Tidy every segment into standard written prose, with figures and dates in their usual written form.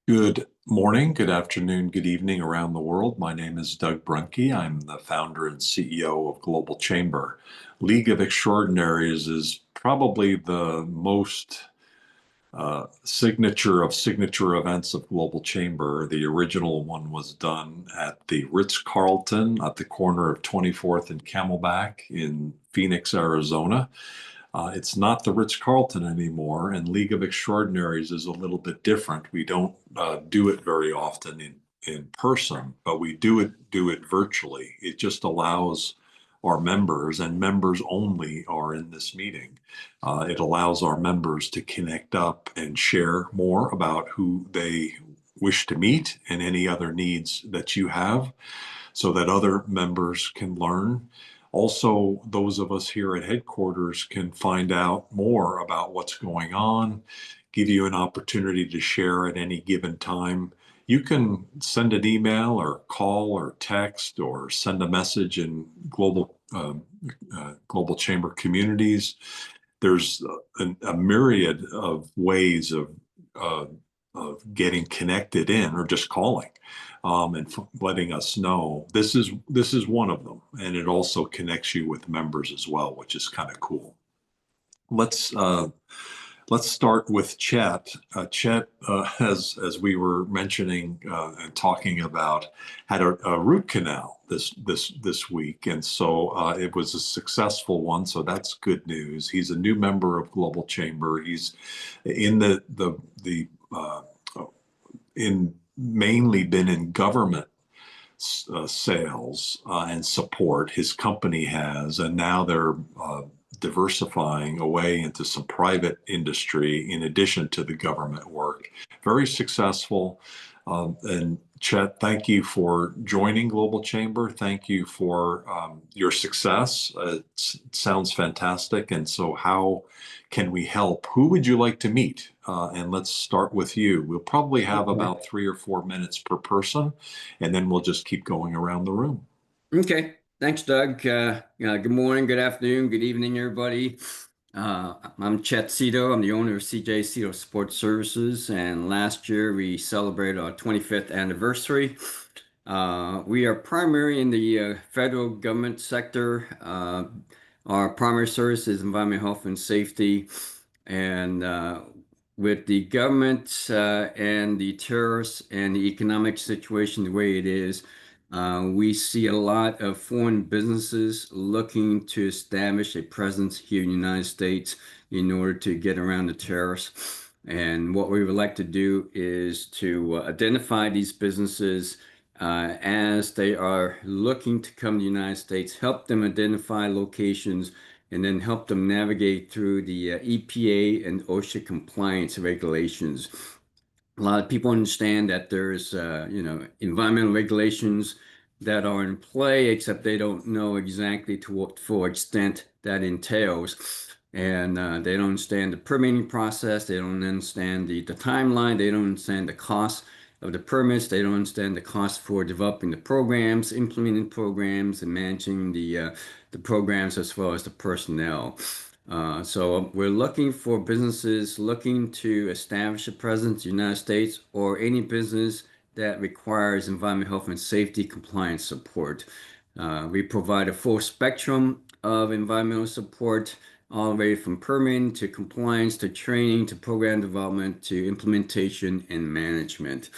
Good morning, good afternoon, good evening around the world. My name is Doug Brunke. I'm the founder and CEO of Global Chamber. League of Extraordinaries is probably the most signature events of Global Chamber. The original one was done at the Ritz-Carlton at the corner of 24th and Camelback in Phoenix, Arizona. It's not the Ritz-Carlton anymore, and League of Extraordinaries is a little bit different. We don't do it very often in person, but we do it virtually. It just allows our members, and members only are in this meeting. It allows our members to connect up and share more about who they wish to meet and any other needs that you have so that other members can learn. Also, those of us here at headquarters can find out more about what's going on, give you an opportunity to share at any given time. You can send an email or call or text or send a message in global chamber communities. There's a myriad of ways uh, of getting connected in or just calling and letting us know. This is one of them, and it also connects you with members as well, which is kind of cool. Let's uh, let's start with Chet. Chet, as we were mentioning and talking about, had a root canal this week, and so it was a successful one. So that's good news. He's a new member of Global Chamber. He's in the in mainly been in government sales and support. His company has, and now they're diversifying away into some private industry in addition to the government work. Very successful. And Chet, thank you for joining Global Chamber. Thank you for your success. It sounds fantastic. And so, how can we help? Who would you like to meet? And let's start with you. We'll probably have Okay. about 3 or 4 minutes per person, and then we'll just keep going around the room. Okay. Thanks, Doug. Good morning, good afternoon, good evening, everybody. I'm Chet Cito. I'm the owner of CJ Cito Sports Services, and last year we celebrated our 25th anniversary. We are primary in the federal government sector. Our primary service is environmental health and safety, and with the government and the terrorists and the economic situation the way it is. We see a lot of foreign businesses looking to establish a presence here in the United States in order to get around the tariffs. And what we would like to do is to identify these businesses as they are looking to come to the United States, help them identify locations, and then help them navigate through the EPA and OSHA compliance regulations. A lot of people understand that there's, environmental regulations that are in play, except they don't know exactly to what full extent that entails. And they don't understand the permitting process. They don't understand the timeline. They don't understand the cost of the permits. They don't understand the cost for developing the programs, implementing programs, and managing the programs as well as the personnel. So we're looking for businesses looking to establish a presence in the United States or any business that requires environmental health and safety compliance support. We provide a full spectrum of environmental support, all the way from permitting to compliance to training to program development to implementation and management.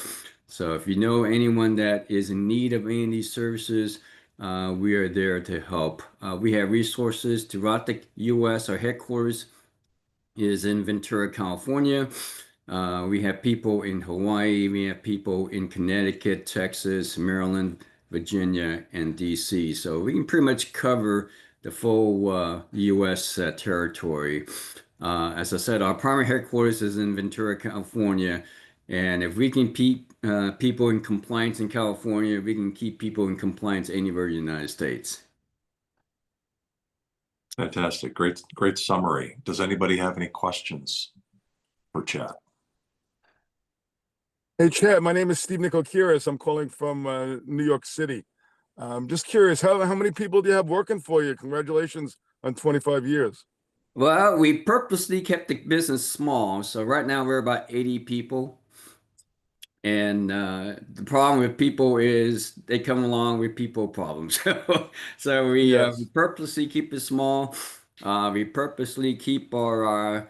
So if you know anyone that is in need of any of these services, we are there to help. We have resources throughout the U.S. Our headquarters is in Ventura, California. We have people in Hawaii. We have people in Connecticut, Texas, Maryland, Virginia, and D.C. So we can pretty much cover the full U.S. Territory. As I said, our primary headquarters is in Ventura, California. And if we can keep people in compliance in California, we can keep people in compliance anywhere in the United States. Fantastic. Great summary. Does anybody have any questions for Chet? Hey, Chad, my name is Steve Nicokiris. I'm calling from New York City. Just curious, how many people do you have working for you? Congratulations on 25 years. Well, we purposely kept the business small. So right now we're about 80 people. And the problem with people is they come along with people problems. So we Yes. purposely keep it small. We purposely keep our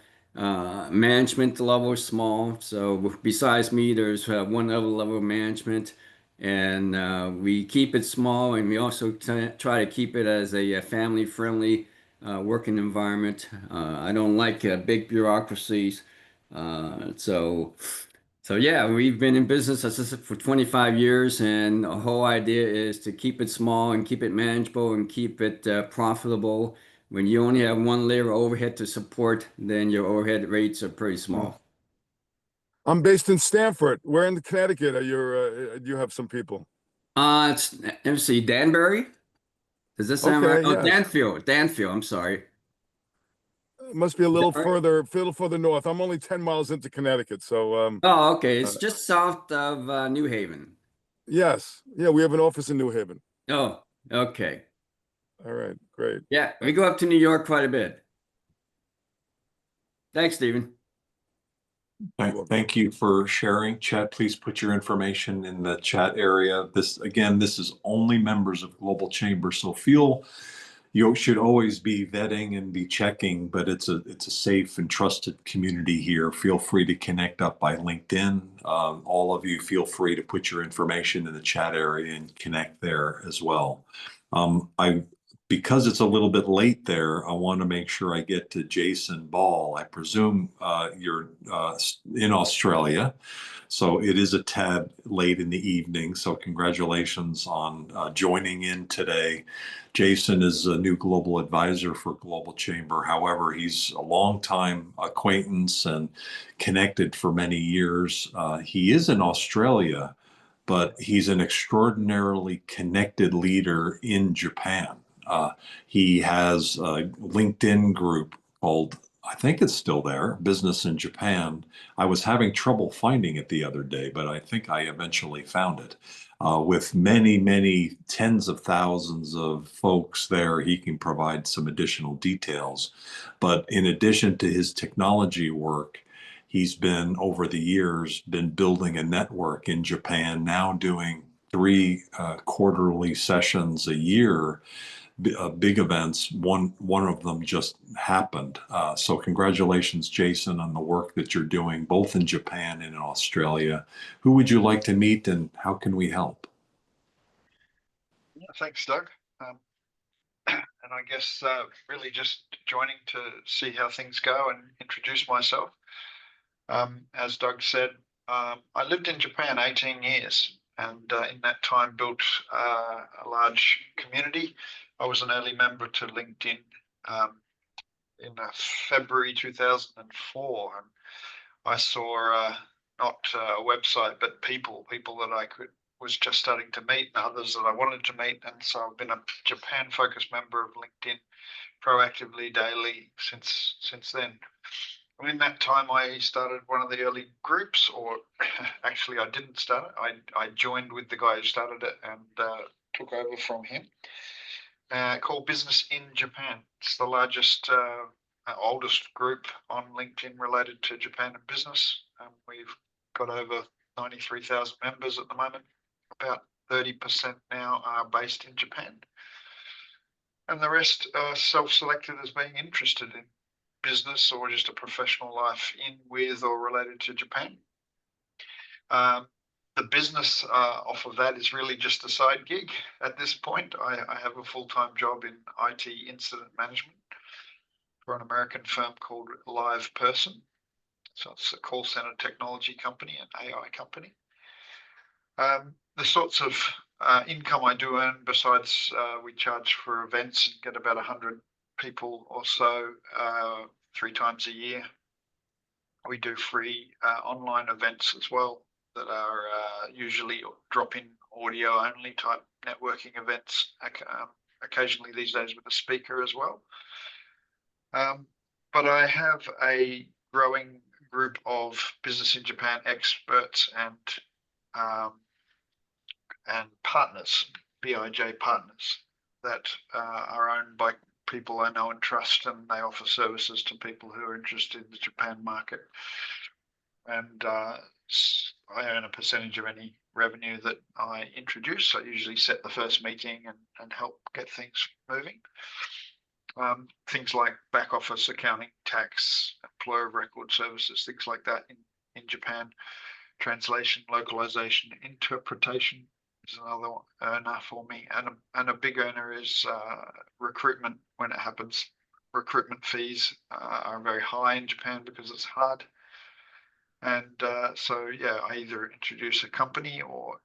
management level small. So besides me, there's one other level of management, and we keep it small. And we also try to keep it as a family-friendly working environment. I don't like big bureaucracies. So yeah, we've been in business, as I said, for 25 years, and the whole idea is to keep it small and keep it manageable and keep it profitable. When you only have one layer of overhead to support, then your overhead rates are pretty Mm. small. I'm based in Stamford. Where in Connecticut are do you have some people? Let me see, Danbury? Does that sound right? Okay, Oh, yes. Danfield, I'm sorry. It must be Is that right? a little further north. I'm only 10 miles into Connecticut, so Oh, okay. uh, It's just south of New Haven. yes. Yeah, we have an office in New Haven. Oh, okay. All right, great. Yeah, we Thank go up to New York quite a bit. Thanks, Stephen. You're welcome. Thank you for sharing. Chat, please put your information in the chat area. This is only members of Global Chamber, so you should always be vetting and be checking, but it's a safe and trusted community here. Feel free to connect up by LinkedIn. All of you feel free to put your information in the chat area and connect there as well. I Because it's a little bit late there, I want to make sure I get to Jason Ball. I presume you're in Australia, so it is a tad late in the evening. So congratulations on joining in today. Jason is a new global advisor for Global Chamber. However, he's a longtime acquaintance and connected for many years. He is in Australia, but he's an extraordinarily connected leader in Japan. Uh, he has a LinkedIn group called, I think it's still there, Business in Japan. I was having trouble finding it the other day, but I think I eventually found it. With many, many tens of thousands of folks there, he can provide some additional details. But in addition to his technology work, he's been over the years been building a network in Japan, now doing three quarterly sessions a year, big events. One of them just happened. So congratulations, Jason, on the work that you're doing both in Japan and in Australia. Who would you like to meet, and how can we help? Yeah, thanks, Doug. Um, and I guess really just joining to see how things go and introduce myself. As Doug said, I lived in Japan 18 years, and in that time built a large community. I was an early member to LinkedIn um, in February 2004, and I saw not a website, but people that I was just starting to meet, and others that I wanted to meet, and so I've been a Japan-focused member of LinkedIn proactively daily since then. And in that time, I started one of the early groups, or actually, I didn't start it. I joined with the guy who started it and took over from him. Called Business in Japan. It's the largest, oldest group on LinkedIn related to Japan and business. We've got over 93,000 members at the moment. About 30% now are based in Japan. And the rest are self-selected as being interested in business or just a professional life in, with, or related to Japan. The business off of that is really just a side gig at this point. I have a full-time job in IT incident management for an American firm called Live Person. So it's a call center technology company, an AI company. The sorts of income I do earn, besides we charge for events and get about 100 people or so 3 times a year. We do free online events as well that are usually drop-in audio only type networking events, occasionally these days with a speaker as well. But I have a growing group of Business in Japan experts and partners, BIJ partners, that are owned by people I know and trust, and they offer services to people who are interested in the Japan market. And I earn a percentage of any revenue that I introduce. I usually set the first meeting and help get things moving. Things like back office accounting, tax, employer of record services, things like that in Japan. Translation, localization, interpretation is another earner for me, and a big earner is recruitment when it happens. Recruitment fees are very high in Japan because it's hard, and so yeah, I either introduce a company or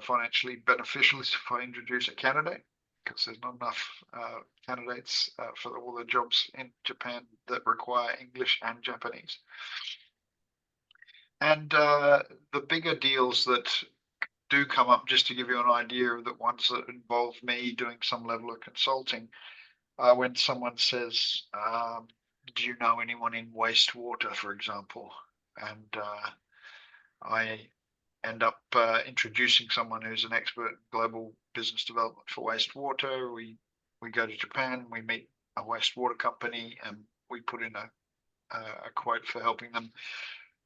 financially beneficial if I introduce a candidate, because there's not enough candidates for all the jobs in Japan that require English and Japanese. And the bigger deals that do come up, just to give you an idea of the ones that involve me doing some level of consulting, when someone says, do you know anyone in wastewater, for example? And I end up introducing someone who's an expert in global business development for wastewater. We go to Japan, we meet a wastewater company, and we put in a quote for helping them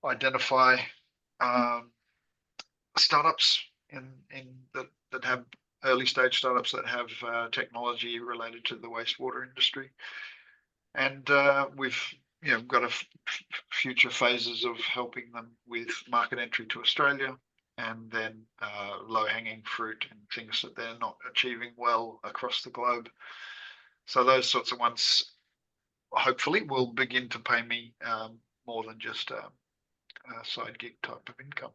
identify startups that have early stage startups that have technology related to the wastewater industry, and we've got future phases of helping them with market entry to Australia, and then low hanging fruit and things that they're not achieving well across the globe. So those sorts of ones hopefully will begin to pay me more than just a side gig type of income.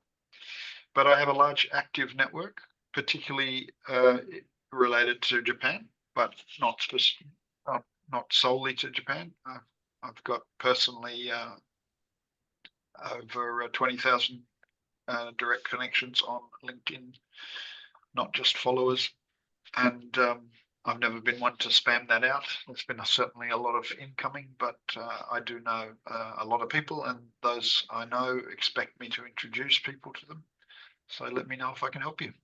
But I have a large active network, particularly related to Japan, but not solely to Japan. I've got personally over 20,000 direct connections on LinkedIn, not just followers. And I've never been one to spam that out. There's been certainly a lot of incoming, but I do know a lot of people, and those I know expect me to introduce people to them. So let me know if I can help you.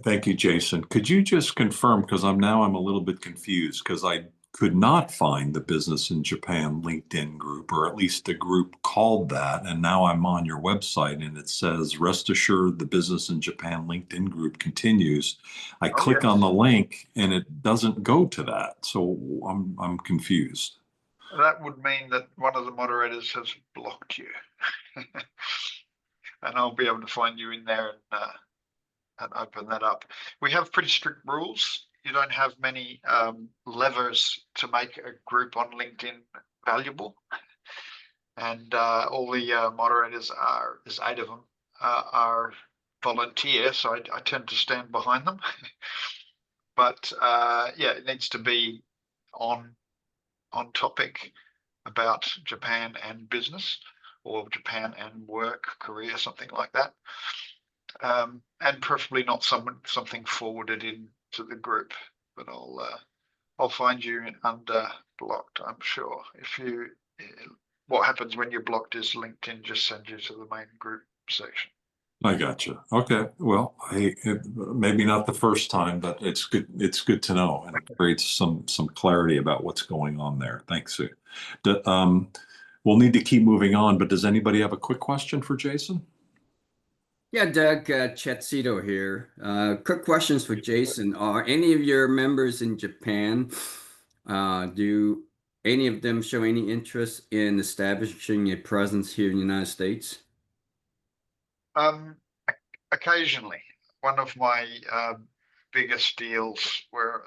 Thank you, Jason. Could you just confirm, because I'm a little bit confused, because I could not find the Business in Japan LinkedIn group, or at least a group called that. And now I'm on your website and it says, rest assured, the Business in Japan LinkedIn group continues. I click on the link and it doesn't go to that. So I'm confused. That would mean that one of the moderators has blocked you. And I'll be able to find you in there and open that up. We have pretty strict rules. You don't have many levers to make a group on LinkedIn valuable. And all the moderators there's 8 of them, are volunteer, so I tend to stand behind them. But yeah, it needs to be on topic about Japan and business, or Japan and work, career, something like that. And preferably not something forwarded into the group, but I'll find you under blocked, I'm sure. What happens when you're blocked is LinkedIn just sends you to the main group section. I gotcha. Okay. Well, maybe not the first time, but it's good. It's good to know, and it creates some clarity about what's going on there. Thanks, Sue. We'll need to keep moving on, but does anybody have a quick question for Jason? Yeah, Doug, Chet Cito here. Quick questions for Jason. Are any of your members in Japan, do any of them show any interest in establishing a presence here in the United States? Occasionally. One of my biggest deals where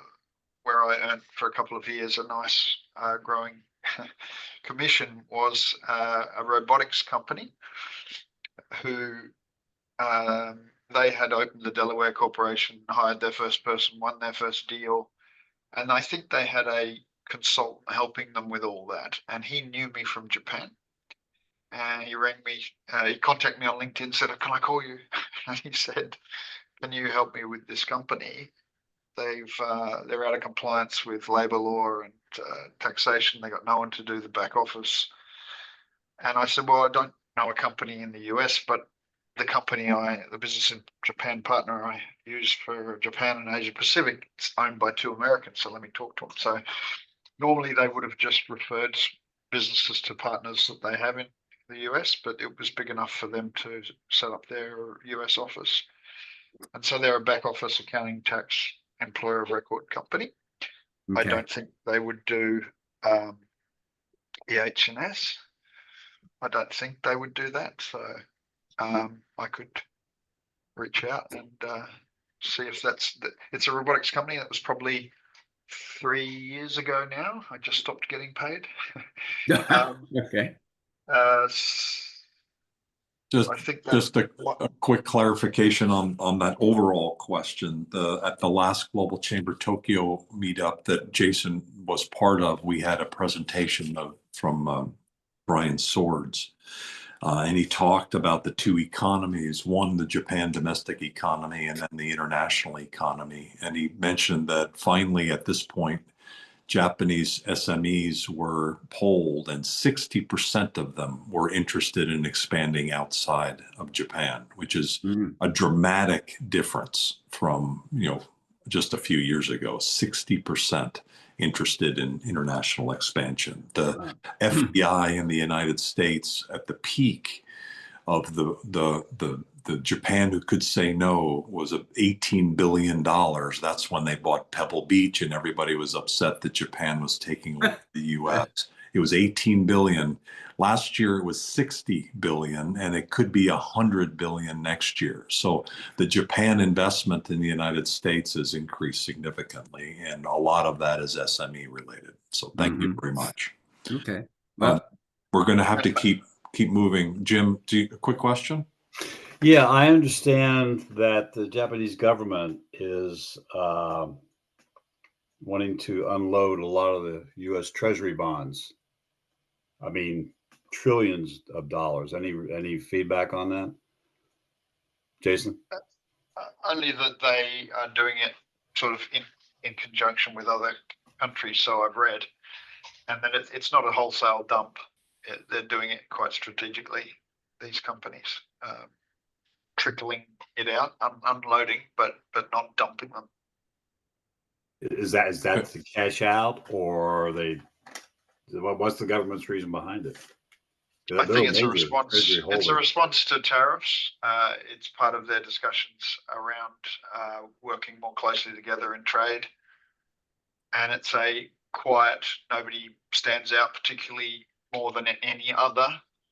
I earned for a couple of years a nice growing commission was a robotics company who they had opened the Delaware Corporation, hired their first person, won their first deal, and I think they had a consultant helping them with all that. And he knew me from Japan, and he rang me. He contacted me on LinkedIn, said, "Can I call you?" And he said, "Can you help me with this company? They're out of compliance with labor law and taxation. They got no one to do the back office." And I said, "Well, I don't know a company in the US, but the Business in Japan partner I use for Japan and Asia Pacific, it's owned by 2 Americans, so let me talk to them." So normally they would have just referred businesses to partners that they have in the US, but it was big enough for them to set up their US office. And so they're a back office accounting, tax, employer of record company. I Okay. don't think they would do EH&S. I don't think they would do that. So I could reach out and see if it's a robotics company that was probably 3 years ago now. I just stopped getting paid. Okay. Just I think that just a quick clarification on that overall question. At the last Global Chamber Tokyo meetup that Jason was part of, we had a presentation from Brian Swords. And he talked about the two economies, one, the Japan domestic economy, and then the international economy. And he mentioned that finally at this point, Japanese SMEs were polled, and 60% of them were interested in expanding outside of Japan, which is a dramatic difference from, just a few years ago. 60% interested in international expansion. The FDI in the United States at the peak of the Japan who could say no was $18 billion. That's when they bought Pebble Beach and everybody was upset that Japan was taking over the US. It was 18 billion. Last year it was 60 billion, and it could be 100 billion next year. So the Japan investment in the United States has increased significantly, and a lot of that is SME related. So thank you very much. Okay. Well, we're going to have to keep moving. Jim, a quick question? Yeah, I understand that the Japanese government is wanting to unload a lot of the U.S. Treasury bonds. I mean, trillions of dollars. Any feedback on that, Jason? Only that they are doing it sort of in conjunction with other countries, so I've read, and that it's not a wholesale dump. They're doing it quite strategically, these companies, trickling it out, unloading, but not dumping them. Is that the cash out, or are they? What's the government's reason behind it? I think it's a response. It's a response to tariffs. It's part of their discussions around working more closely together in trade, and it's a quiet. Nobody stands out particularly more than any other,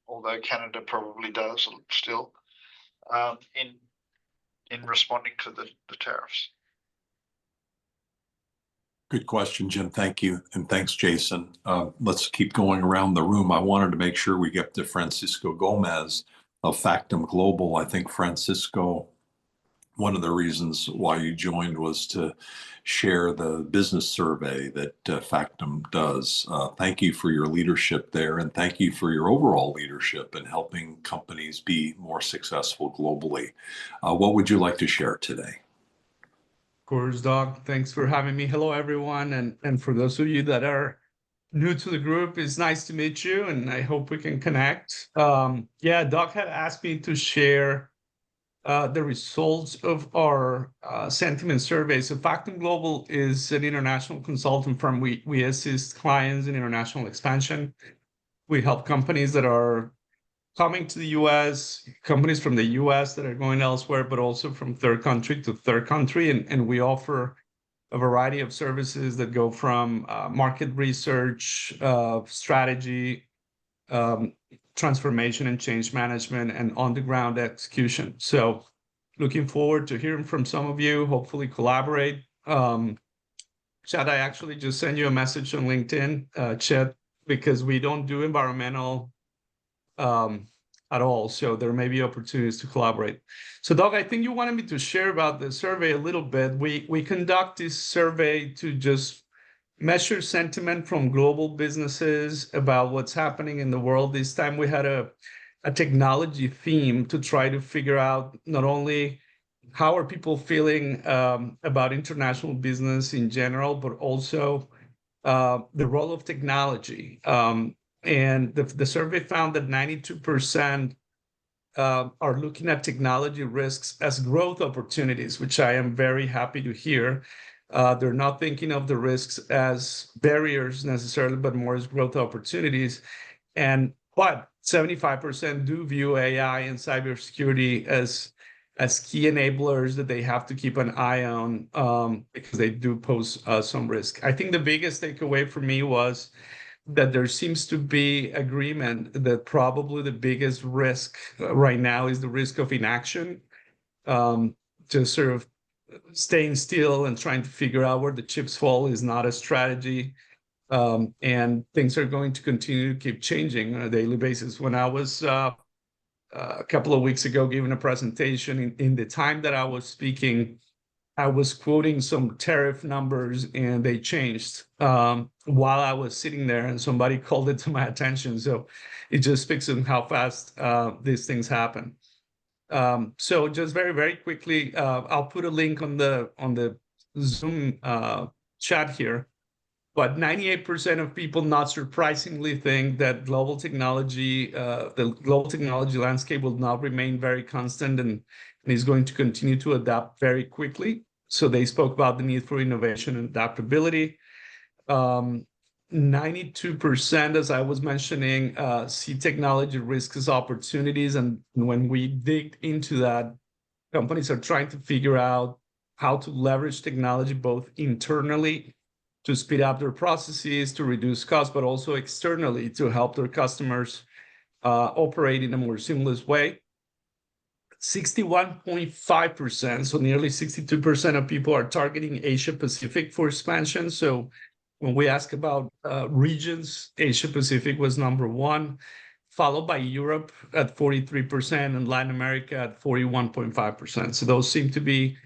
although Canada probably does still, in responding to the tariffs. Good question, Jim. Thank you. And thanks, Jason. Let's keep going around the room. I wanted to make sure we get to Francisco Gomez of Factum Global. I think, Francisco, one of the reasons why you joined was to share the business survey that Factum does. Thank you for your leadership there, and thank you for your overall leadership in helping companies be more successful globally. What would you like to share today? Of course, Doug. Thanks for having me. Hello, everyone. And for those of you that are new to the group, it's nice to meet you, and I hope we can connect. Yeah, Doug had asked me to share the results of our sentiment survey. So Factum Global is an international consulting firm. We assist clients in international expansion. We help companies that are coming to the US, companies from the US that are going elsewhere, but also from third country to third country. And we offer a variety of services that go from market research, strategy, transformation and change management, and on-the-ground execution. So looking forward to hearing from some of you, hopefully collaborate. Chad, I actually just sent you a message on LinkedIn, Chad, because we don't do environmental at all. So there may be opportunities to collaborate. So Doug, I think you wanted me to share about the survey a little bit. We conduct this survey to just measure sentiment from global businesses about what's happening in the world. This time we had a technology theme to try to figure out not only how are people feeling about international business in general, but also the role of technology. And the survey found that 92% are looking at technology risks as growth opportunities, which I am very happy to hear. They're not thinking of the risks as barriers necessarily, but more as growth opportunities. And But 75% do view AI and cybersecurity as key enablers that they have to keep an eye on, because they do pose some risk. I think the biggest takeaway for me was that there seems to be agreement that probably the biggest risk right now is the risk of inaction, just sort of staying still and trying to figure out where the chips fall is not a strategy. And things are going to continue to keep changing on a daily basis. When I was a couple of weeks ago giving a presentation, in the time that I was speaking, I was quoting some tariff numbers and they changed while I was sitting there, and somebody called it to my attention. So it just speaks on how fast these things happen. So just very, very quickly, I'll put a link on the Zoom chat here. But 98% of people, not surprisingly, think that the global technology landscape will not remain very constant and is going to continue to adapt very quickly. So they spoke about the need for innovation and adaptability. 92%, as I was mentioning, see technology risks as opportunities. And when we dig into that, companies are trying to figure out how to leverage technology both internally to speed up their processes, to reduce costs, but also externally to help their customers operate in a more seamless way. 61.5%, so nearly 62% of people are targeting Asia Pacific for expansion. So when we ask about regions, Asia Pacific was number one, followed by Europe at 43% and Latin America at 41.5%. So those seem to be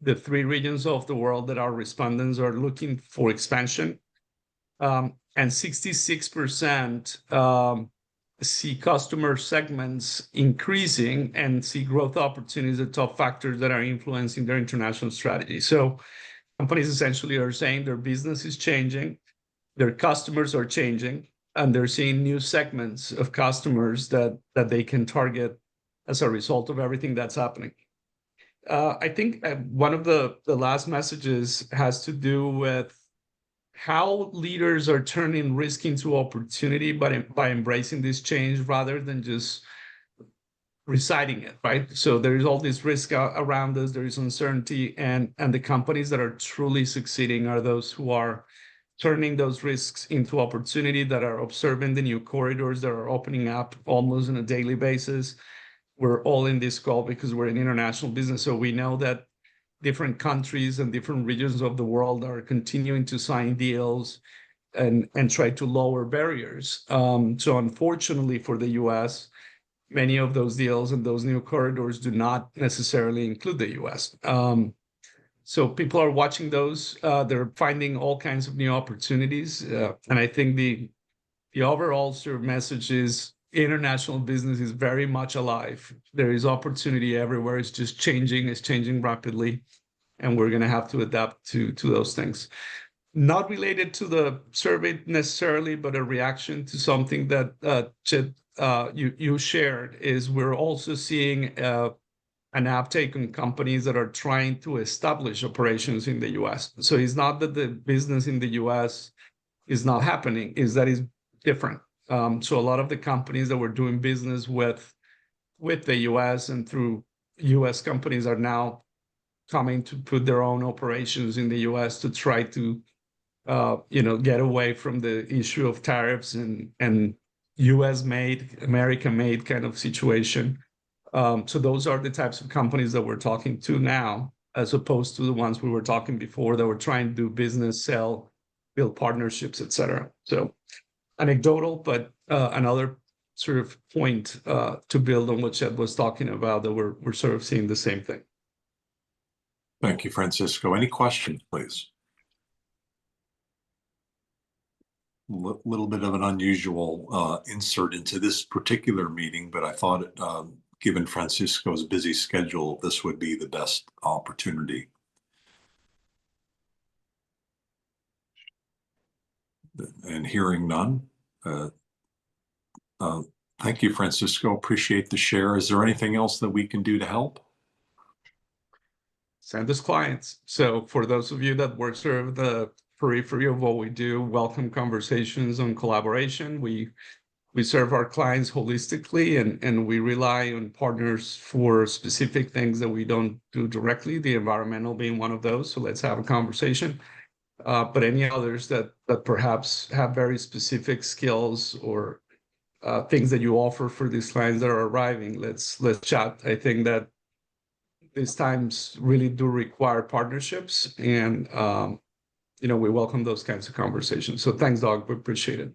the three regions of the world that our respondents are looking for expansion. And 66% see customer segments increasing and see growth opportunities as top factors that are influencing their international strategy. So companies essentially are saying their business is changing, their customers are changing, and they're seeing new segments of customers that they can target as a result of everything that's happening. I think one of the last messages has to do with how leaders are turning risk into opportunity by embracing this change rather than just reciting it, right? So there is all this risk around us, there is uncertainty, and the companies that are truly succeeding are those who are turning those risks into opportunity, that are observing the new corridors that are opening up almost on a daily basis. We're all in this call because we're an international business, so we know that different countries and different regions of the world are continuing to sign deals and try to lower barriers. So unfortunately for the US, many of those deals and those new corridors do not necessarily include the US. So people are watching those. They're finding all kinds of new opportunities. And I think the overall sort of message is international business is very much alive. There is opportunity everywhere. It's just changing. It's changing rapidly. And we're going to have to adapt to those things. Not related to the survey necessarily, but a reaction to something that Chet, you shared is we're also seeing an uptake on companies that are trying to establish operations in the US. So it's not that the business in the US is not happening, is that it's different. So a lot of the companies that were doing business with the US and through US companies are now coming to put their own operations in the US to try to get away from the issue of tariffs and US made, America made kind of situation. So those are the types of companies that we're talking to now, as opposed to the ones we were talking before that were trying to do business, sell, build partnerships, etc. So anecdotal, but another sort of point to build on what Chet was talking about, that we're sort of seeing the same thing. Thank you, Francisco. Any questions, please? Little bit of an unusual insert into this particular meeting, but I thought, given Francisco's busy schedule, this would be the best opportunity. And hearing none, thank you, Francisco. Appreciate the share. Is there anything else that we can do to help? Send us clients. So for those of you that work sort of the periphery of what we do, welcome conversations on collaboration. We we serve our clients holistically, and we rely on partners for specific things that we don't do directly, the environmental being one of those. So let's have a conversation. But any others that perhaps have very specific skills or things that you offer for these clients that are arriving, let's chat. I think that these times really do require partnerships, and we welcome those kinds of conversations. So thanks, Doug. We appreciate it.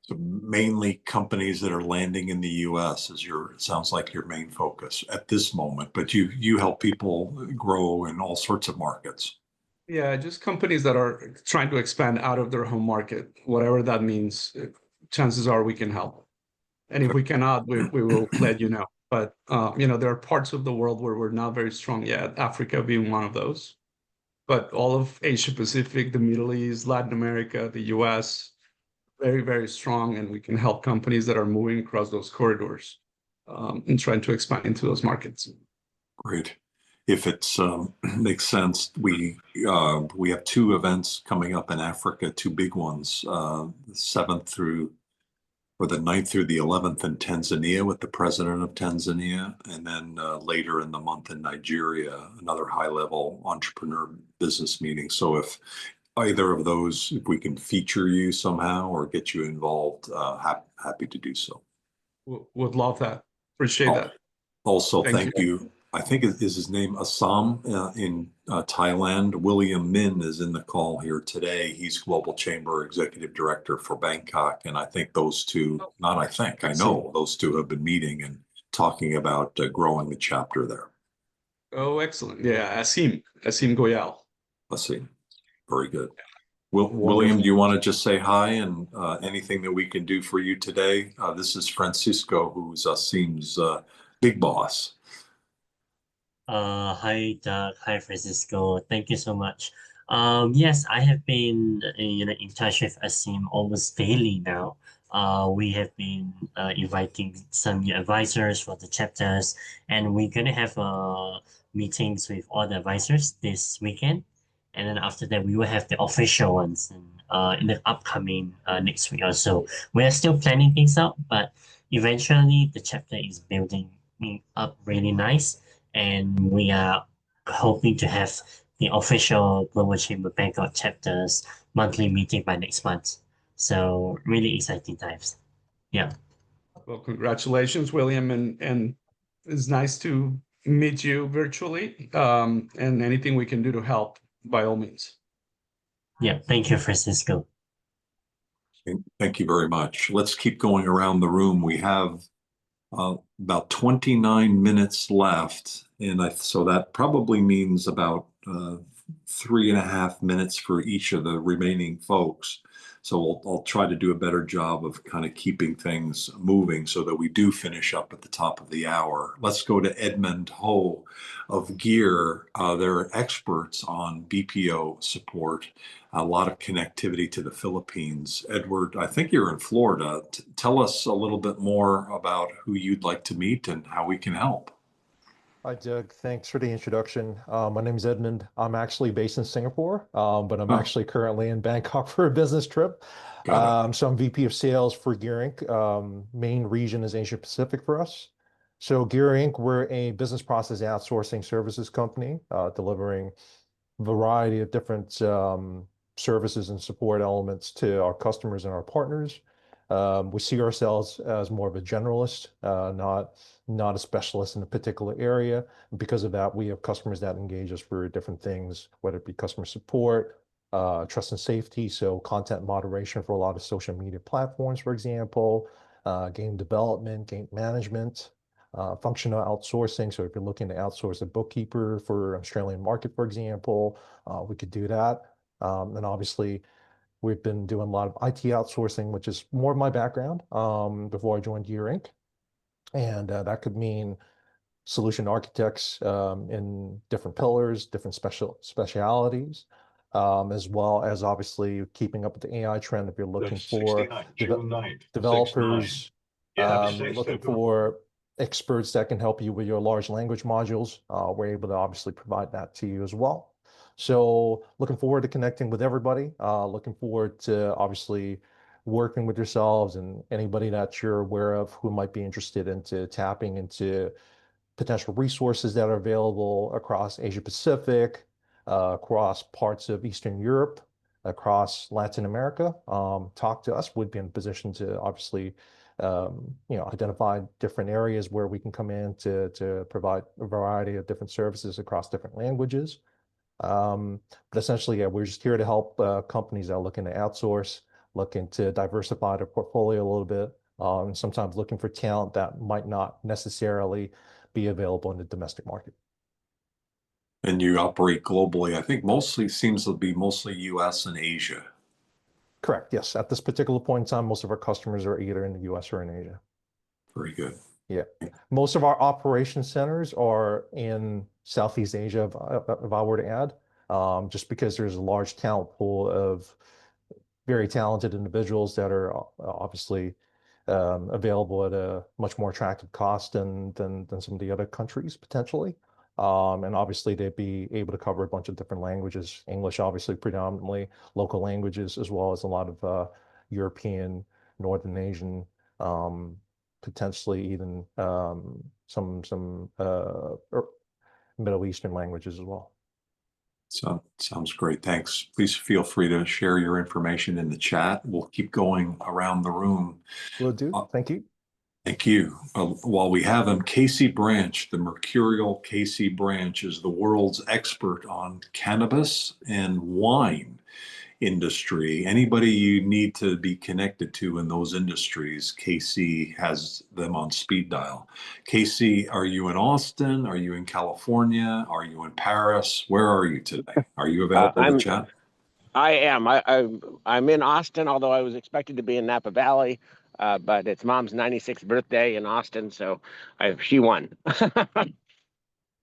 So mainly companies that are landing in the U.S. sounds like your main focus at this moment, but you help people grow in all sorts of markets. Yeah, just companies that are trying to expand out of their home market, whatever that means. Chances are we can help, and if we cannot, we will let you know. But there are parts of the world where we're not very strong yet, Africa being one of those. But all of Asia Pacific, the Middle East, Latin America, the US, very, very strong, and we can help companies that are moving across those corridors and trying to expand into those markets. Great. If it makes sense, we have 2 events coming up in Africa, 2 big ones, the 7th through or the 9th through the 11th in Tanzania with the president of Tanzania, and then later in the month in Nigeria, another high-level entrepreneur business meeting. So if either of those, if we can feature you somehow or get you involved, happy to do so. Would love that. Appreciate that. Also, thank you. I think is his name Assam in Thailand. William Min is in the call here today. He's Global Chamber Executive Director for Bangkok. And I think those two, not I think, I know those two have been meeting and talking about growing the chapter there. Oh, excellent. Yeah, Asim Goyal. Asim. Very good. William, do you want to just say hi and anything that we can do for you today? This is Francisco, who's Asim's big boss. Hi Doug, hi Francisco. Thank you so much. Yes, I have been in touch with Asim almost daily now. We have been inviting some new advisors for the chapters, and we're gonna have meetings with all the advisors this weekend, and then after that we will have the official ones in the upcoming next week or so. We are still planning things out, but eventually the chapter is building up really nice, and we are hoping to have the official Global Chamber Bangkok chapters monthly meeting by next month. So really exciting times. Yeah. Well, congratulations, William, and it's nice to meet you virtually. And anything we can do to help, by all means. Yeah. Thank you, Francisco. Thank you very much. Let's keep going around the room. We have about 29 minutes left, and so that probably means about 3.5 minutes for each of the remaining folks. So I'll try to do a better job of kind of keeping things moving so that we do finish up at the top of the hour. Let's go to Edmund Ho of Gear. They're experts on BPO support, a lot of connectivity to the Philippines. Edward, I think you're in Florida. Tell us a little bit more about who you'd like to meet and how we can help. Hi, Doug. Thanks for the introduction. My name is Edmund. I'm actually based in Singapore, but I'm actually currently in Bangkok for a business trip. So I'm VP of Sales for Gear Inc. Main region is Asia Pacific for us. So Gear Inc., we're a business process outsourcing services company, delivering a variety of different services and support elements to our customers and our partners. We see ourselves as more of a generalist, not a specialist in a particular area. And because of that, we have customers that engage us for different things, whether it be customer support, trust and safety, so content moderation for a lot of social media platforms, for example, game development, game management, functional outsourcing. So if you're looking to outsource a bookkeeper for an Australian market, for example, we could do that. And obviously, we've been doing a lot of IT outsourcing, which is more of my background before I joined Gear Inc. And that could mean solution architects in different pillars, different specialities, as well as obviously keeping up with the AI trend. If you're looking for developers, looking for experts that can help you with your large language modules, we're able to obviously provide that to you as well. So looking forward to connecting with everybody. Looking forward to obviously working with yourselves and anybody that you're aware of who might be interested into tapping into potential resources that are available across Asia Pacific, across parts of Eastern Europe, across Latin America, talk to us. We'd be in a position to obviously, identify different areas where we can come in to provide a variety of different services across different languages. But essentially, yeah, we're just here to help companies that are looking to outsource, looking to diversify their portfolio a little bit, and sometimes looking for talent that might not necessarily be available in the domestic market. And you operate globally. I think mostly seems to be mostly US and Asia. Correct. Yes. At this particular point in time, most of our customers are either in the US or in Asia. Very good. Yeah. Most of our operation centers are in Southeast Asia, if I were to add, just because there's a large talent pool of very talented individuals that are obviously available at a much more attractive cost than some of the other countries potentially. And obviously they'd be able to cover a bunch of different languages, English obviously predominantly, local languages, as well as a lot of European, Northern Asian, potentially even some Middle Eastern languages as well. So sounds great. Thanks. Please feel free to share your information in the chat. We'll keep going around the room. Will do. Thank you. Thank you. While we have him, Casey Branch, the Mercurial Casey Branch, is the world's expert on cannabis and wine industry. Anybody you need to be connected to in those industries, Casey has them on speed dial. Casey, are you in Austin? Are you in California? Are you in Paris? Where are you today? Are you available to chat? I am. I'm in Austin, although I was expected to be in Napa Valley, but it's Mom's 96th birthday in Austin, so she won.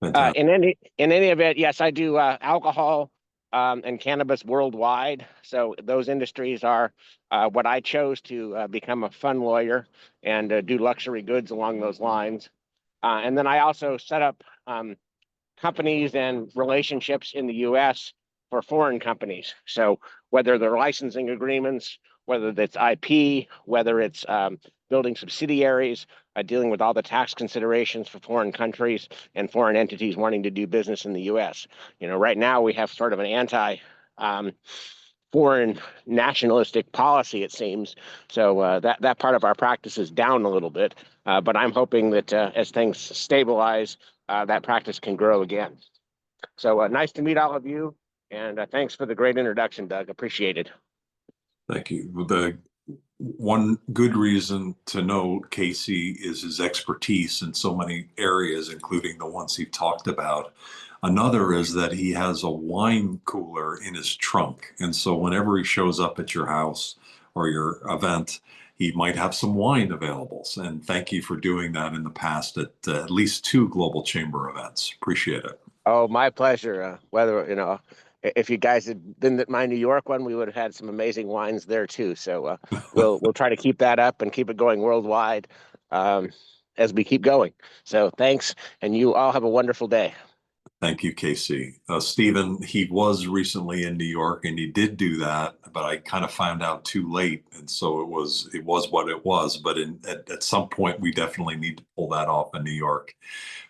In any event, yes, I do alcohol and cannabis worldwide. So those industries are what I chose to become a fun lawyer and do luxury goods along those lines. And then I also set up companies and relationships in the U.S. for foreign companies. So whether they're licensing agreements, whether it's IP, whether it's building subsidiaries, dealing with all the tax considerations for foreign countries and foreign entities wanting to do business in the U.S. Right now we have sort of an foreign nationalistic policy, it seems. So that part of our practice is down a little bit, but I'm hoping that as things stabilize, that practice can grow again. So nice to meet all of you, and thanks for the great introduction, Doug. Appreciate it. Thank you. The one good reason to know Casey is his expertise in so many areas, including the ones he talked about. Another is that he has a wine cooler in his trunk. And so whenever he shows up at your house or your event, he might have some wine available. And thank you for doing that in the past at least 2 Global Chamber events. Appreciate it. Oh, my pleasure. If you guys had been at my New York one, we would have had some amazing wines there too. So we'll try to keep that up and keep it going worldwide as we keep going. So thanks, and you all have a wonderful day. Thank you, Casey. Stephen, he was recently in New York and he did do that, but I kind of found out too late. And so it was what it was. But at some point, we definitely need to pull that off in New York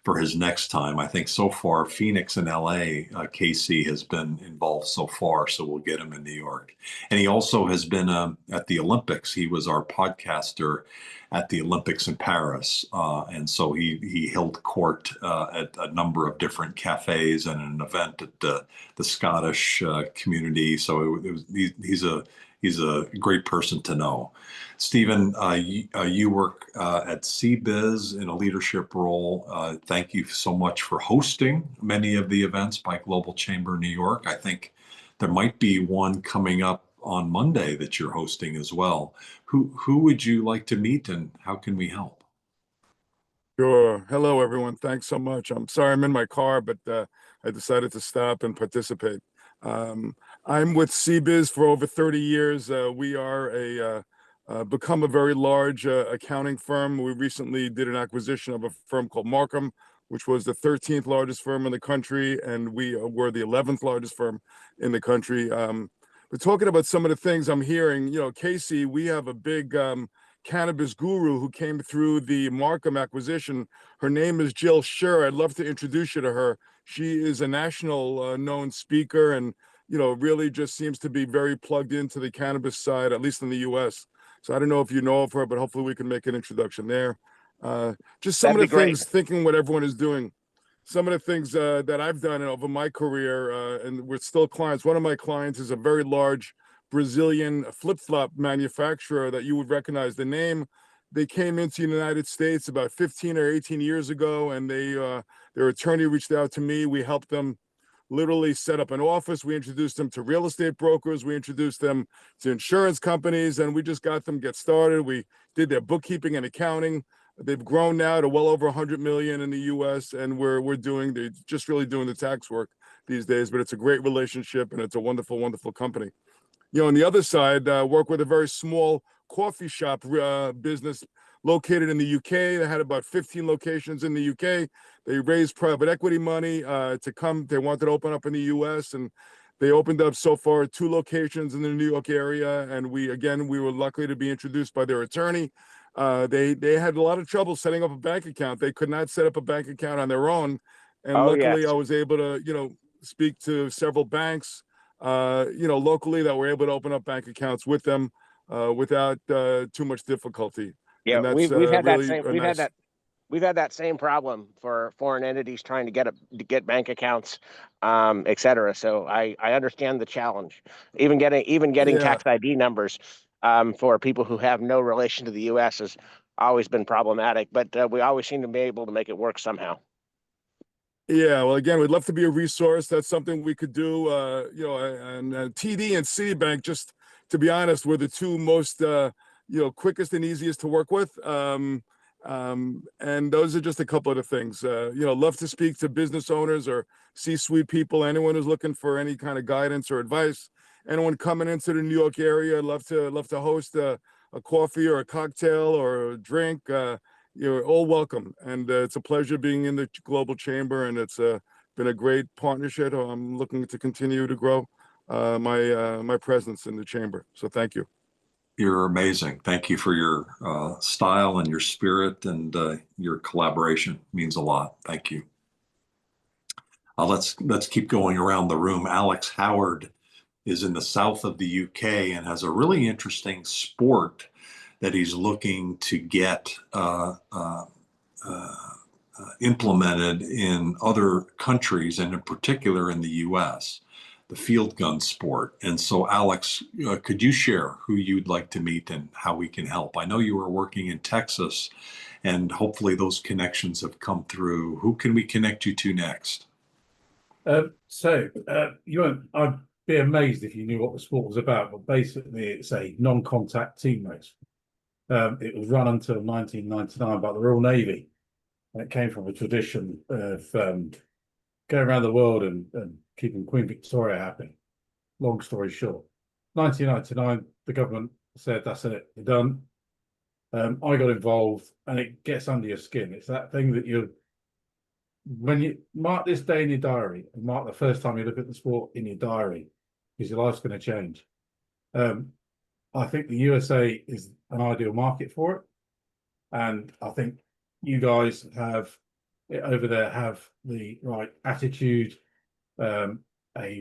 for his next time. I think so far, Phoenix and LA, Casey has been involved so far. So we'll get him in New York. And he also has been at the Olympics. He was our podcaster at the Olympics in Paris. And so he held court at a number of different cafes and an event at the Scottish community. So he's a great person to know. Stephen, you work at CBiz in a leadership role. Thank you so much for hosting many of the events by Global Chamber New York. I think there might be one coming up on Monday that you're hosting as well. Who would you like to meet and how can we help? Sure. Hello, everyone. Thanks so much. I'm sorry I'm in my car, but I decided to stop and participate. I'm with CBiz for over 30 years. We are become a very large accounting firm. We recently did an acquisition of a firm called Markham, which was the 13th largest firm in the country, and we were the 11th largest firm in the country. But talking about some of the things I'm hearing, Casey, we have a big cannabis guru who came through the Markham acquisition. Her name is Jill Scher. I'd love to introduce you to her. She is a national known speaker and, really just seems to be very plugged into the cannabis side, at least in the US. So I don't know if you know of her, but hopefully we can make an introduction there. Just some That'd of be the things, great. thinking what everyone is doing. Some of the things that I've done over my career, and we're still clients. One of my clients is a very large Brazilian flip-flop manufacturer that you would recognize the name. They came into the United States about 15 or 18 years ago, and their attorney reached out to me. We helped them literally set up an office. We introduced them to real estate brokers. We introduced them to insurance companies, and we just got them get started. We did their bookkeeping and accounting. They've grown now to well over 100 million in the U.S., and they're just really doing the tax work these days. But it's a great relationship, and it's a wonderful, wonderful company. On the other side, work with a very small coffee shop business located in the UK. They had about 15 locations in the UK. They raised private equity money to come. They wanted to open up in the US, and they opened up so far 2 locations in the New York area. And we were lucky to be introduced by their attorney. They had a lot of trouble setting up a bank account. They could not set up a bank account on their own. And Oh, luckily, yes. I was able to, speak to several banks, locally that were able to open up bank accounts with them without too much difficulty. Yeah, And that's we've had that really same a nice. we've had that same problem for foreign entities trying to get bank accounts, et cetera. So I understand the challenge. Even getting Yeah. tax ID numbers for people who have no relation to the U.S. has always been problematic, but we always seem to be able to make it work somehow. Yeah, well, again, we'd love to be a resource. That's something we could do. And TD and Citibank, just to be honest, were the 2 most, quickest and easiest to work with. And those are just a couple of the things. Love to speak to business owners or C-suite people. Anyone who's looking for any kind of guidance or advice. Anyone coming into the New York area, love to host a coffee or a cocktail or a drink. You're all welcome, and it's a pleasure being in the Global Chamber, and it's been a great partnership. I'm looking to continue to grow my presence in the chamber. So thank you. You're amazing. Thank you for your style and your spirit, and your collaboration. It means a lot. Thank you. Let's keep going around the room. Alex Howard is in the south of the UK and has a really interesting sport that he's looking to get implemented in other countries, and in particular in the US, the field gun sport. And so, Alex, could you share who you'd like to meet and how we can help? I know you were working in Texas, and hopefully those connections have come through. Who can we connect you to next? I'd be amazed if you knew what the sport was about, but basically it's a non-contact team race. It was run until 1999 by the Royal Navy, and it came from a tradition of going around the world and keeping Queen Victoria happy. Long story short, 1999, the government said, that's it, you're done. I got involved, and it gets under your skin. It's that thing that when you mark this day in your diary, and mark the first time you look at the sport in your diary, because your life's going to change. I think the USA is an ideal market for it. And I think you guys over there have the right attitude, a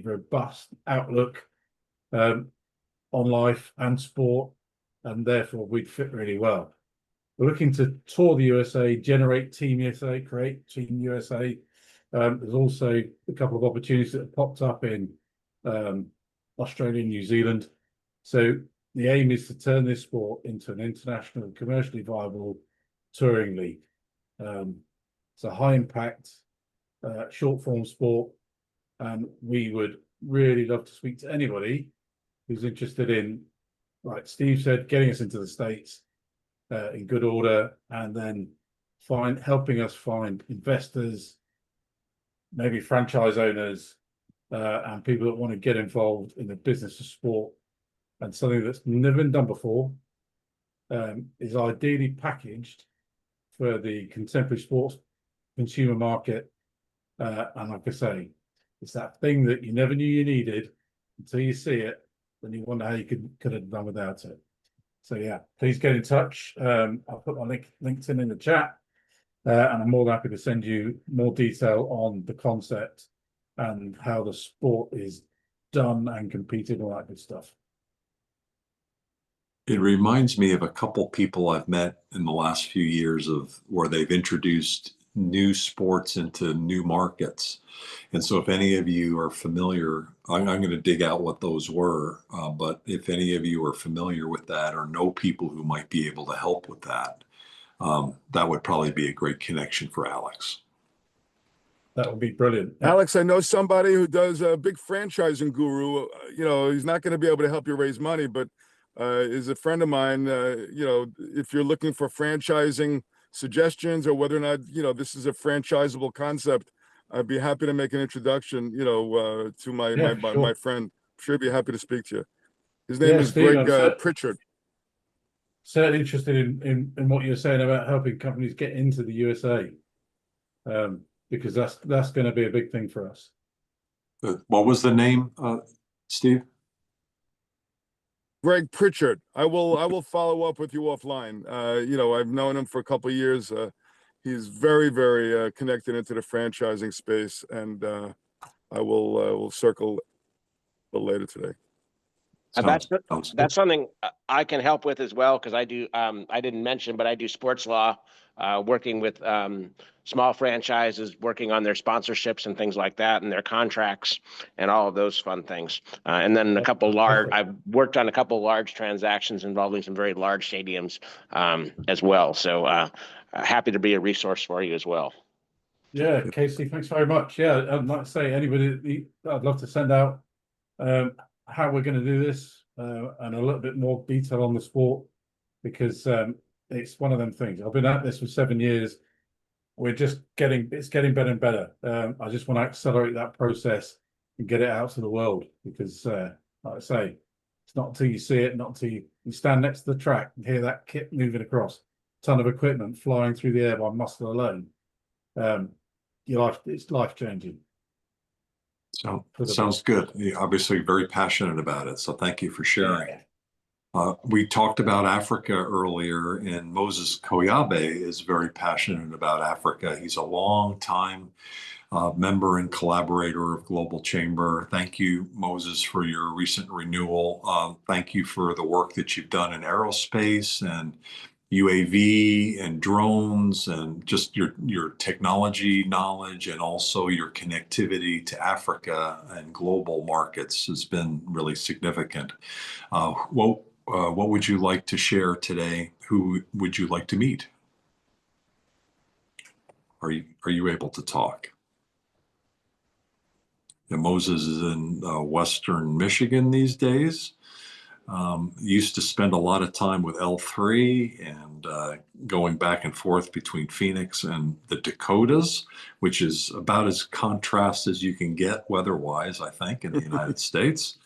robust outlook on life and sport, and therefore we'd fit really well. We're looking to tour the USA, generate Team USA, create Team USA. There's also a couple of opportunities that have popped up in Australia and New Zealand. So the aim is to turn this sport into an international, commercially viable touring league. It's a high impact, short form sport, and we would really love to speak to anybody who's interested in, like Steve said, getting us into the States in good order, and then helping us find investors, maybe franchise owners, and people that want to get involved in the business of sport. And something that's never been done before, is ideally packaged for the contemporary sports consumer market. And like I say, it's that thing that you never knew you needed until you see it, and you wonder how you could have done without it. So yeah, please get in touch. I'll put my LinkedIn in the chat, and I'm more than happy to send you more detail on the concept and how the sport is done and competed, all that good stuff. It reminds me of a couple people I've met in the last few years of where they've introduced new sports into new markets. And so if any of you are familiar, I'm going to dig out what those were. But if any of you are familiar with that or know people who might be able to help with that, that would probably be a great connection for Alex. That would be brilliant. Alex, I know somebody who does a big franchising guru. You know, he's not going to be able to help you raise money, but is a friend of mine. You know, if you're looking for franchising suggestions or whether or not, you know, this is a franchisable concept, I'd be happy to make an introduction, you know, to my friend. I'm sure he'd be happy to speak to you. His name is Steve, Greg Pritchard. Certainly interested in what you're saying about helping companies get into the USA, because that's going to be a big thing for us. What was the name, Steve? Greg Pritchard. I will follow up with you offline. You know, I've known him for a couple of years. He's very, very connected into the franchising space, and I will circle later today. That's something I can help with as well, because I do. I didn't mention, but I do sports law, working with small franchises, working on their sponsorships and things like that, and their contracts and all of those fun things. And then I've worked on a couple large transactions involving some very large stadiums as well. So happy to be a resource for you as well. Yeah, Casey, thanks very much. Yeah, I'd like to say anybody, I'd love to send out how we're going to do this and a little bit more detail on the sport, because it's one of them things. I've been at this for 7 years. It's getting better and better. I just want to accelerate that process and get it out to the world, because like I say, it's not until you see it, not until you stand next to the track and hear that kit moving across, ton of equipment flying through the air by muscle alone. It's life changing. So sounds good. You're obviously very passionate about it. So thank you for sharing. We talked about Africa earlier, and Moses Koyabe is very passionate about Africa. He's a long time member and collaborator of Global Chamber. Thank you, Moses, for your recent renewal. Thank you for the work that you've done in aerospace and UAV and drones, and just your technology knowledge, and also your connectivity to Africa and global markets has been really significant. What would you like to share today? Who would you like to meet? Are you able to talk? And Moses is in Western Michigan these days. Used to spend a lot of time with L3 and going back and forth between Phoenix and the Dakotas, which is about as contrast as you can get weather-wise, I think, in the United States.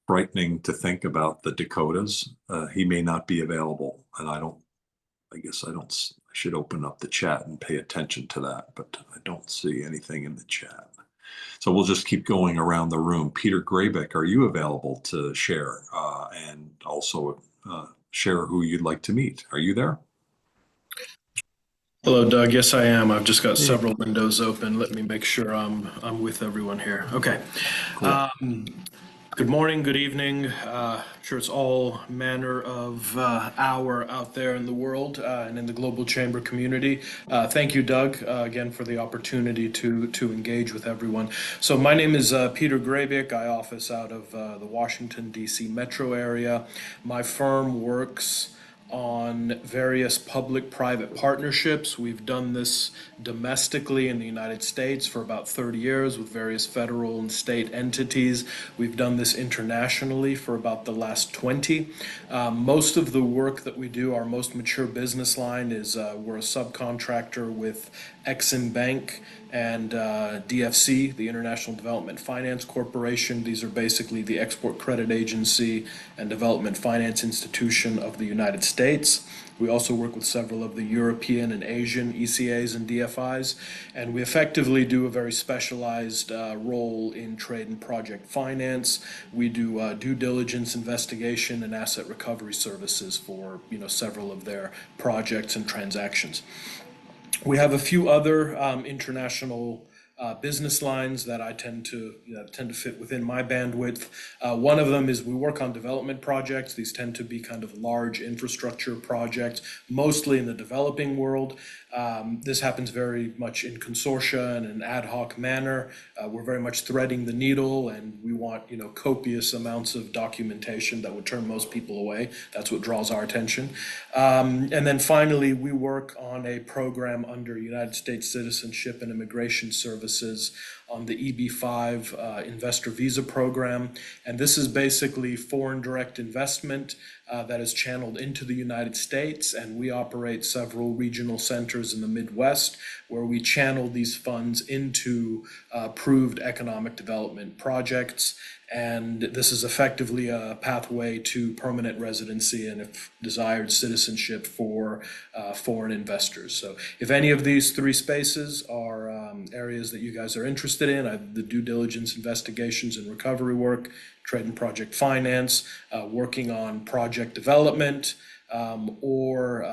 Frightening to think about the Dakotas. He may not be available, and I should open up the chat and pay attention to that, but I don't see anything in the chat. So we'll just keep going around the room. Peter Grabeck, are you available to share and also share who you'd like to meet? Are you there? Hello, Doug. Yes, I am. I've just got several windows open. Let me make sure I'm with everyone here. Okay. Cool. Good morning, good evening. Sure it's all manner of hour out there in the world and in the Global Chamber community. Thank you, Doug, again for the opportunity to engage with everyone. So my name is Peter Grabeck. I office out of the Washington, D.C. metro area. My firm works on various public-private partnerships. We've done this domestically in the United States for about 30 years with various federal and state entities. We've done this internationally for about the last 20. Most of the work that we do, our most mature business line is we're a subcontractor with Exim Bank and DFC, the International Development Finance Corporation. These are basically the export credit agency and development finance institution of the United States. States. We also work with several of the European and Asian ECAs and DFIs, and we effectively do a very specialized role in trade and project finance. We do due diligence investigation and asset recovery services for several of their projects and transactions. We have a few other international business lines that I tend to fit within my bandwidth. One of them is we work on development projects. These tend to be kind of large infrastructure projects, mostly in the developing world. This happens very much in consortia and an ad hoc manner. We're very much threading the needle, and we want copious amounts of documentation that would turn most people away. That's what draws our attention. And then finally, we work on a program under United States Citizenship and Immigration Services on the EB-5 investor visa program. And this is basically foreign direct investment that is channeled into the United States. And we operate several regional centers in the Midwest where we channel these funds into approved economic development projects. And this is effectively a pathway to permanent residency and, if desired, citizenship for foreign investors. So if any of these three spaces are areas that you guys are interested in, the due diligence investigations and recovery work, trade and project finance, working on project development, or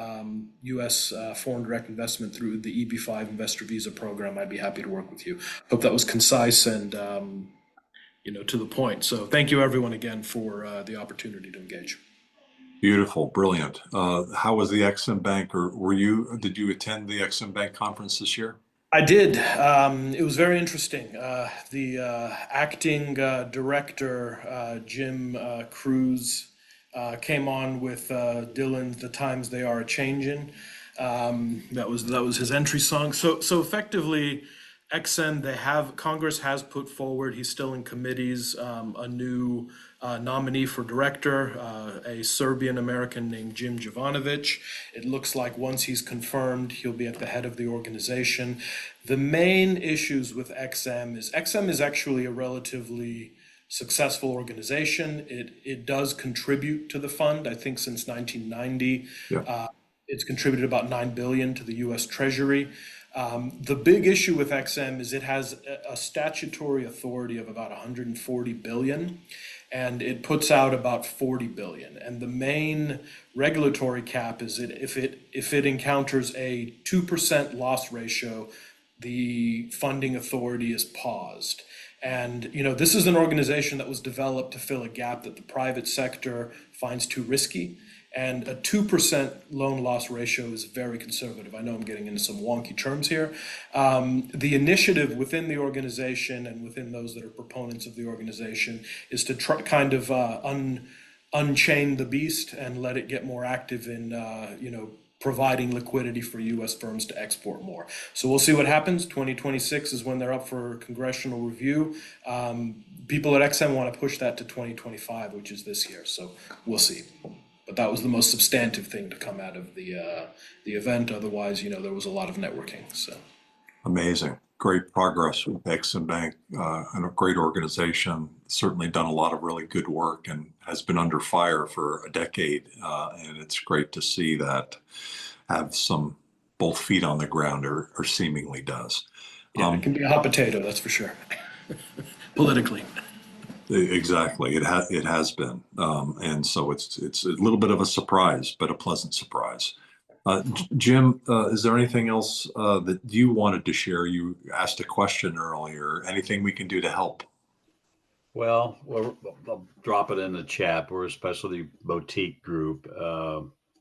U.S. foreign direct investment through the EB-5 investor visa program, I'd be happy to work with you. Hope that was concise and to the point. So thank you everyone again for the opportunity to engage. Beautiful, brilliant. How was the Exim Bank, or did you attend the Exim Bank conference this year? I did. It was very interesting. The acting director, Jim Cruz, came on with Dylan, "The Times They Are A-Changin'." That was his entry song. So effectively, XM, Congress has put forward, he's still in committees, a new nominee for director, a Serbian American named Jim Jovanovic. It looks like once he's confirmed, he'll be at the head of the organization. The main issues with XM is actually a relatively successful organization. It does contribute to the fund. I think since 1990, it's contributed about $9 billion to the U.S. Treasury. The big issue with XM is it has a statutory authority of about 140 billion, and it puts out about 40 billion. And the main regulatory cap is that if it encounters a 2% loss ratio, the funding authority is paused. And this is an organization that was developed to fill a gap that the private sector finds too risky. And a 2% loan loss ratio is very conservative. I know I'm getting into some wonky terms here. The initiative within the organization and within those that are proponents of the organization is to try kind of unchain the beast and let it get more active in providing liquidity for U.S. firms to export more. So we'll see what happens. 2026 is when they're up for congressional review. People at XM want to push that to 2025, which is this year. So we'll see. But that was the most substantive thing to come out of the event. Otherwise, there was a lot of networking. So amazing, great progress with Exim Bank, and a great organization. Certainly done a lot of really good work and has been under fire for a decade. And it's great to see that have some both feet on the ground, or seemingly does. Yeah, it can be a hot potato, that's for sure. Politically. Exactly, it has been, and so it's a little bit of a surprise, but a pleasant surprise. Jim, is there anything else that you wanted to share? You asked a question earlier. Anything we can do to help? Well, I'll drop it in the chat. We're a specialty boutique group.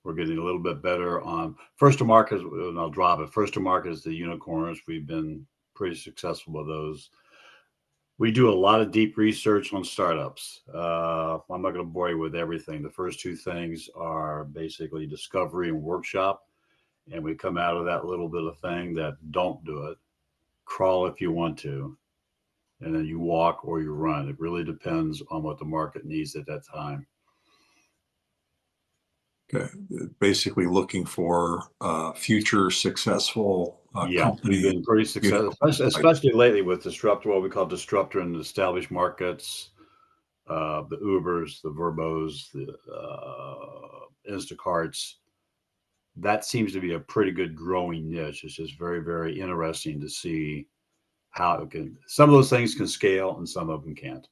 We're getting a little bit better on first to market, and I'll drop it. First to market is the unicorns. We've been pretty successful with those. We do a lot of deep research on startups. I'm not going to bore you with everything. The first two things are basically discovery and workshop. And we come out of that little bit of thing that don't do it. Crawl if you want to. And then you walk or you run. It really depends on what the market needs at that time. Okay. Basically looking for future successful company. We've been pretty successful, especially lately with what we call disruptor and established markets. the Ubers, the Verbos, the Instacarts. That seems to be a pretty good growing niche. It's just very, very interesting to see how it can. Some of those things can scale and some of them can't.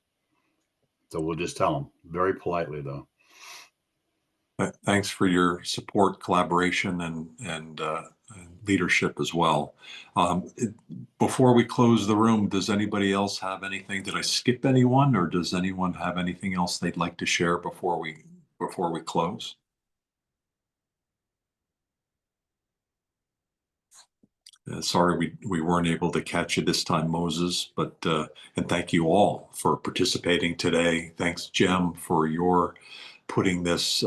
So we'll just tell them very politely, though. Thanks for your support, collaboration, and leadership as well. Before we close the room, does anybody else have anything? Did I skip anyone, or does anyone have anything else they'd like to share before we close? Sorry we weren't able to catch you this time, Moses, but and thank you all for participating today. Thanks, Jem, for your putting this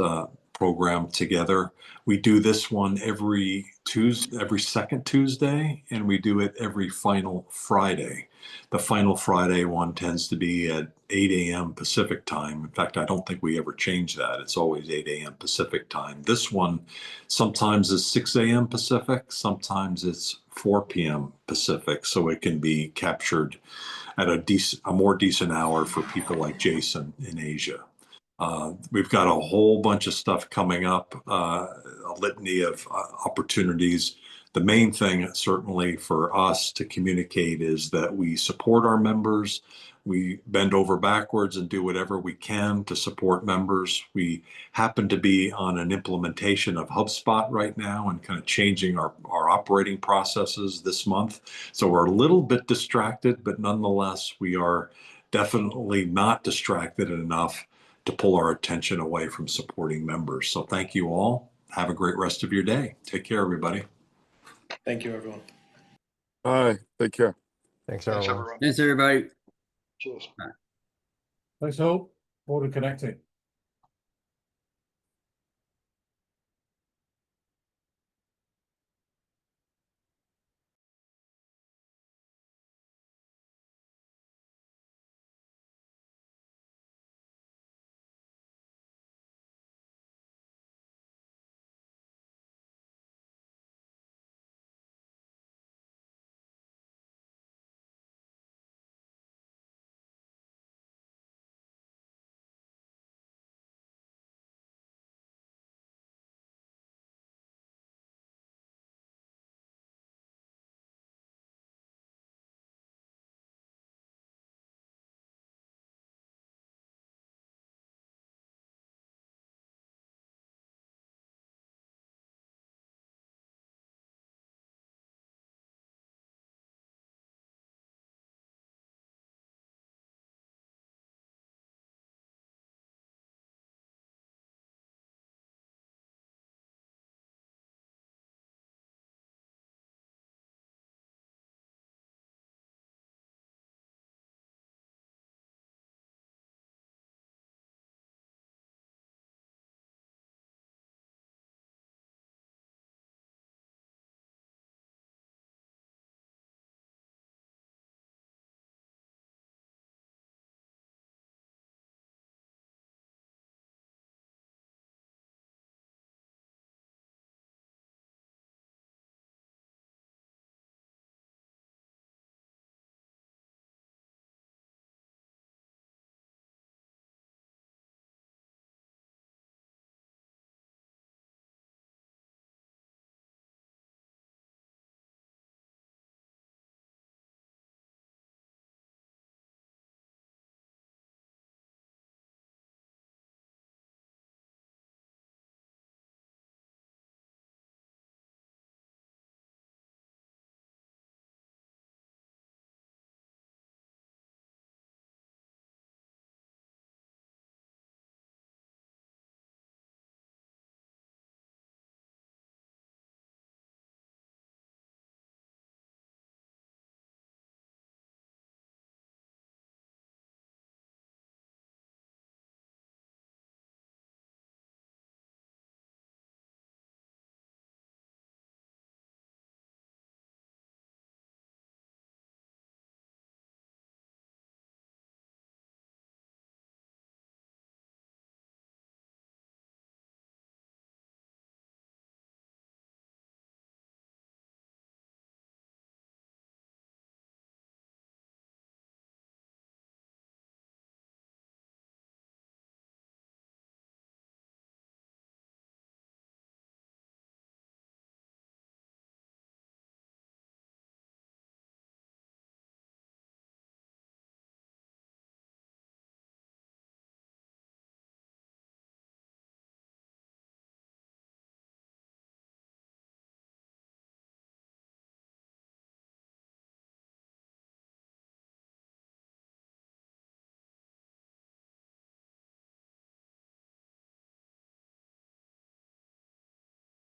program together. We do this one every second Tuesday, and we do it every final Friday. The final Friday one tends to be at 8 a.m. Pacific time. In fact, I don't think we ever change that. It's always 8 a.m. Pacific time. This one sometimes is 6 a.m. Pacific, sometimes it's 4 p.m. Pacific, so it can be captured at a more decent hour for people like Jason in Asia. We've got a whole bunch of stuff coming up, a litany of opportunities. The main thing, certainly for us to communicate, is that we support our members. We bend over backwards and do whatever we can to support members. We happen to be on an implementation of HubSpot right now and kind of changing our operating processes this month. So we're a little bit distracted, but nonetheless, we are definitely not distracted enough to pull our attention away from supporting members. So thank you all. Have a great rest of your day. Take care, everybody. Thank you, everyone. Bye. Take care. Thanks, Thanks, everyone. everyone. Thanks, everybody. Cheers. Thanks all. Forward and connecting.